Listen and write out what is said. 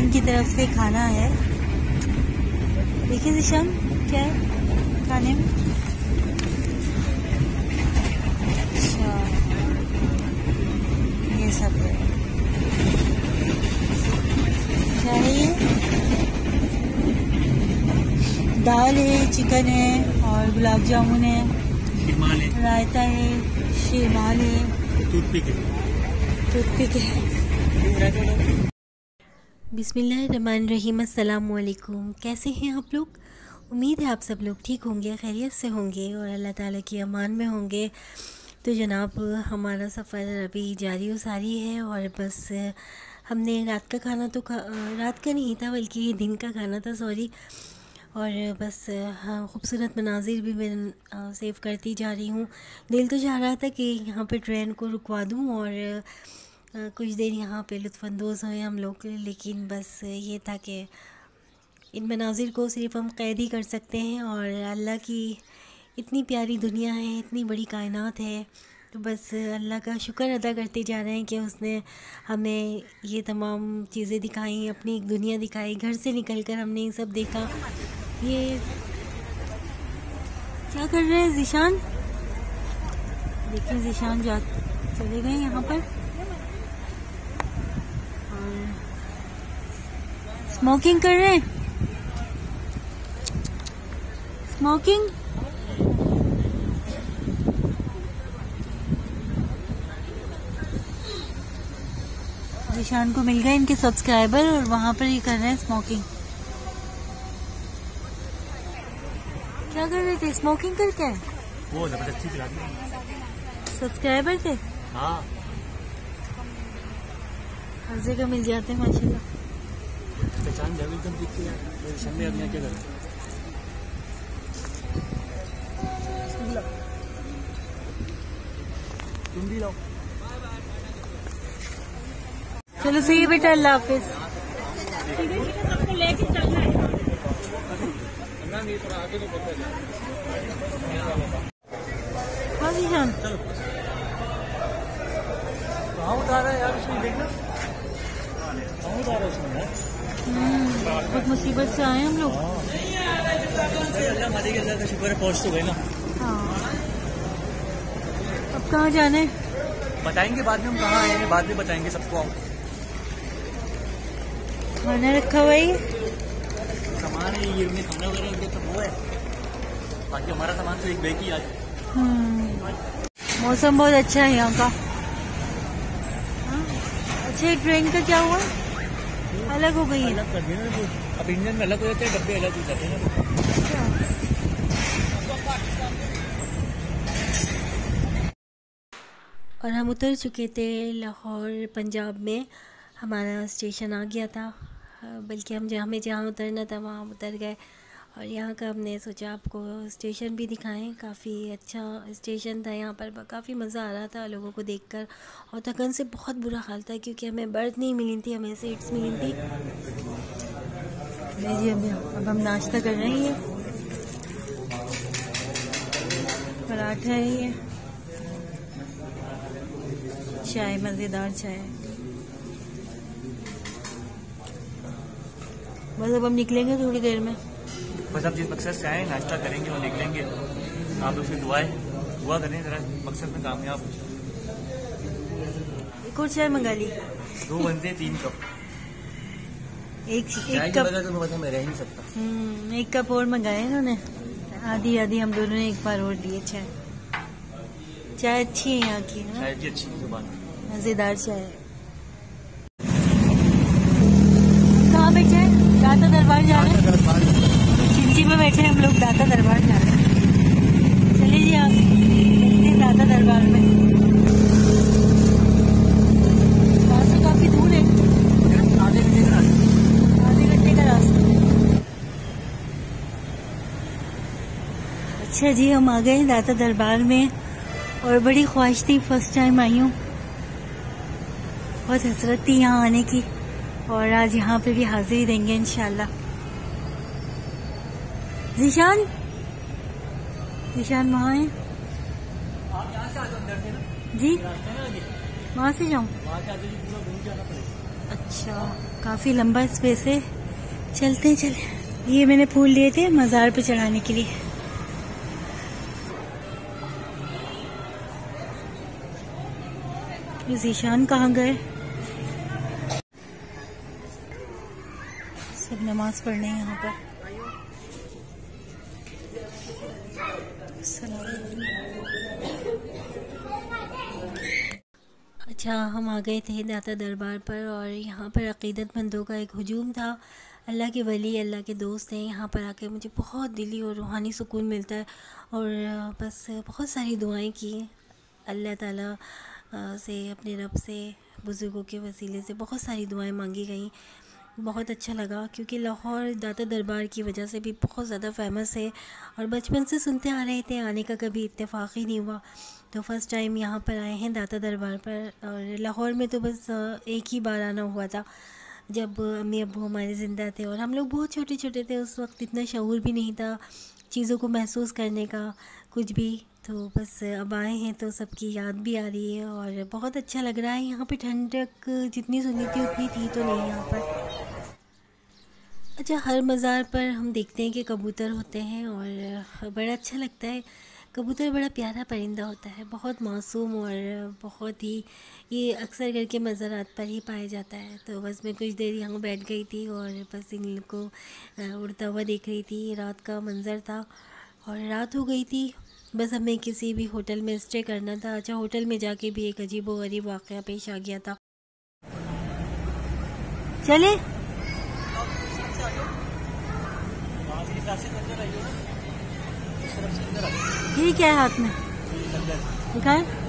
की तरफ से खाना है। देखिए जिशान क्या है खाने में। अच्छा ये सब है। क्या है ये? दाल है, चिकन है और गुलाब जामुन है, रायता है, शेरमाल है, टूथपिक है। बिस्मिल्लाहिर्रहमानिर्रहीम। अस्सलाम वालेकुम। कैसे हैं आप लोग? उम्मीद है आप सब लोग ठीक होंगे, खैरियत से होंगे और अल्लाह ताला की अमान में होंगे। तो जनाब हमारा सफ़र अभी जारी व सारी है और बस हमने रात का खाना तो रात का नहीं था बल्कि दिन का खाना था, सॉरी। और बस हाँ खूबसूरत मनाजिर भी मैं सेव करती जा रही हूँ। दिल तो चाह रहा था कि यहाँ पे ट्रेन को रुकवा दूँ और कुछ देर यहाँ पे लुत्फ़अंदोज़ हुए हम लोग, लेकिन बस ये था कि इन मनाजिर को सिर्फ़ हम क़ैद ही कर सकते हैं और अल्लाह की इतनी प्यारी दुनिया है, इतनी बड़ी कायनात है, तो बस अल्लाह का शुक्र अदा करते जा रहे हैं कि उसने हमें ये तमाम चीज़ें दिखाई, अपनी एक दुनिया दिखाई। घर से निकलकर हमने ये सब देखा। ये क्या कर रहे हैं ज़ीशान? देखिए ज़ीशान चले गए यहाँ पर। स्मोकिंग कर रहे हैं, स्मोकिंग। जिशान को मिल गए इनके सब्सक्राइबर और वहां पर ये कर रहे हैं स्मोकिंग। क्या कर रहे थे? स्मोकिंग करके वो जबरदस्ती पिला दी। सब्सक्राइबर थे। हाँ हर जगह मिल जाते हैं माशाल्लाह। पहचान जब एकदम दिखती है तो संडे अपने क्या करें। तुम भी लाओ। चलो सही है बेटा, अल्लाह हाफिज। हाँ जी जान कहाँ उठा रहा है यार, उसमें देखना कहाँ उठा रहा है उसमें। बहुत मुसीबत से आए हम लोग। अल्लाह मालिक के अल्लाह का शुक्र है पहुँच तो गए ना। हाँ अब कहाँ जाना है बताएंगे बाद में, हम कहाँ आए हैं बाद में बताएंगे सबको। आओ खाना रखा हुआ है, सामान है ये, उन्हें खाना वगैरह ये सब वो है, बाकी हमारा सामान तो एक बैग ही आज। मौसम बहुत अच्छा है यहाँ का। अच्छा ट्रेन का क्या हुआ? अलग हो गई है। अलग कर दिया ना, अब इंजन में अलग हो जाते हैं, डब्बे अलग हो जाते हैं ना। और हम उतर चुके थे लाहौर पंजाब में। हमारा स्टेशन आ गया था, बल्कि हमें जहाँ उतरना था वहाँ उतर गए। और यहाँ का हमने सोचा आपको स्टेशन भी दिखाएं। काफ़ी अच्छा स्टेशन था, यहाँ पर काफ़ी मज़ा आ रहा था लोगों को देखकर। और थकन से बहुत बुरा हाल था क्योंकि हमें बर्थ नहीं मिली थी, हमें सीट्स मिली थी। जी अब हम नाश्ता कर रहे हैं। पराठा है ये, चाय, मज़ेदार चाय। बस अब हम निकलेंगे थोड़ी देर में। बस अब जिस मकसद से आए नाश्ता करेंगे और निकलेंगे। आप उसकी दुआ करें जरा मकसद में कामयाब। एक और चाय मंगा ली। 2 बंदे 3 कप। एक कप तो मैं रह नहीं सकता। 1 कप और मंगाए इन्होंने, आधी आधी हम दोनों ने एक बार और लिए। चाय अच्छी है यहाँ की, चाय भी अच्छी है, जुबान मजेदार चाय है। कहाँ बैठे हैं? दाता दरबार जा रहे हैं। चिंची में बैठे हैं हम लोग, दाता दरबार जा रहे हैं। चलिए जी आप देखते हैं दाता दरबार में। वहाँ से काफी दूर है, आधे घंटे का रास्ता। अच्छा जी हम आ गए दाता दरबार में और बड़ी ख्वाहिश थी, फर्स्ट टाइम आई हूँ। बहुत हसरत थी यहाँ आने की, और आज यहाँ पे भी हाजिरी देंगे इंशाल्लाह। जीशान, जीशान वहाँ है? आप यहाँ से आ जाओ अंदर से ना जी, रास्ता है ना आगे, वहाँ से जाऊँ? वहाँ से आते पूरा घूम के आना पड़ेगा। अच्छा, काफी लंबा स्पेस है, चलते हैं चले। ये मैंने फूल लिए थे मज़ार पे चढ़ाने के लिए। ये जीशान कहाँ गए? सब नमाज पढ़ने यहाँ पर। अच्छा, हम आ गए थे दाता दरबार पर, और यहाँ पर अक़ीदतमंदों का एक हुजूम था। अल्लाह के वली, अल्लाह के दोस्त हैं। यहाँ पर आके मुझे बहुत दिली और रूहानी सुकून मिलता है, और बस बहुत सारी दुआएं की अल्लाह ताला से, अपने रब से, बुज़ुर्गों के वसीले से बहुत सारी दुआएं मांगी गई। बहुत अच्छा लगा, क्योंकि लाहौर दाता दरबार की वजह से भी बहुत ज़्यादा फेमस है, और बचपन से सुनते आ रहे थे, आने का कभी इत्तेफाक ही नहीं हुआ। तो फ़र्स्ट टाइम यहाँ पर आए हैं दाता दरबार पर। और लाहौर में तो बस एक ही बार आना हुआ था, जब अम्मी अब्बू हमारे ज़िंदा थे, और हम लोग बहुत छोटे छोटे थे। उस वक्त इतना शऊर भी नहीं था चीज़ों को महसूस करने का, कुछ भी। तो बस अब आए हैं तो सबकी याद भी आ रही है, और बहुत अच्छा लग रहा है। यहाँ पे ठंडक जितनी सुनी थी उतनी थी तो नहीं यहाँ पर। अच्छा, हर मज़ार पर हम देखते हैं कि कबूतर होते हैं, और बड़ा अच्छा लगता है। कबूतर बड़ा प्यारा परिंदा होता है, बहुत मासूम, और बहुत ही, ये अक्सर करके मज़ारात पर ही पाया जाता है। तो बस मैं कुछ देर यहाँ बैठ गई थी, और बस इन को उड़ता हुआ देख रही थी। रात का मंज़र था, और रात हो गई थी। बस हमें किसी भी होटल में स्टे करना था। अच्छा, होटल में जाके भी एक अजीब व गरीब वाक़या पेश आ गया था। चले ये क्या है हाथ में? दिखाएं।